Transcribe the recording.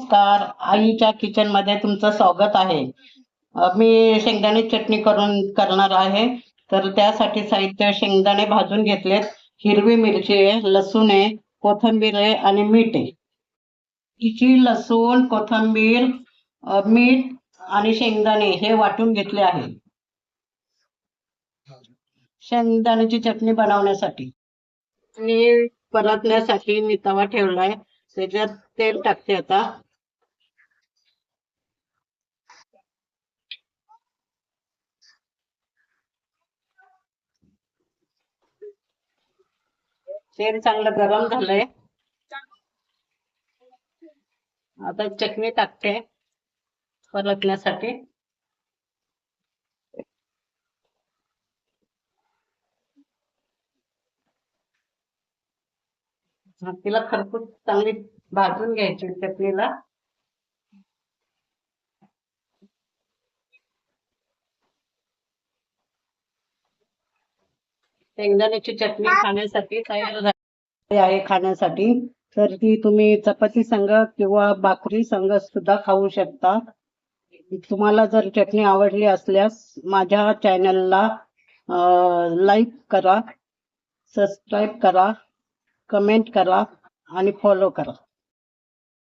नमस्कार, आईच्या किचन मध्ये तुमचं स्वागत आहे. मी शेंगदाणे चटणी करणार आहे. तर त्यासाठी साहित्य: शेंगदाणे भाजून घेतलेत, हिरवी मिरची आहे, लसूण आहे, कोथिंबीर आहे आणि मीठ आहे. हिची लसूण, कोथिंबीर, मीठ आणि शेंगदाणे हे वाटून घेतले आहे शेंगदाण्याची चटणी बनवण्यासाठी. आणि परतण्यासाठी मी तवा ठेवलाय, त्याच्यात तेल टाकते आता. तेल चांगलं गरम झालंय, आता चटणी टाकते परतण्यासाठी. तिला खरपूस चांगली भाजून घ्यायची चटणीला. शेंगदाण्याची चटणी खाण्यासाठी तयार झाली आहे खाण्यासाठी. तर ती तुम्ही चपाती संग किंवा भाकरी संग सुद्धा खाऊ शकता. तुम्हाला जर चटणी आवडली असल्यास माझ्या चॅनलला लाईक करा, सबस्क्राईब करा, कमेंट करा आणि फॉलो करा.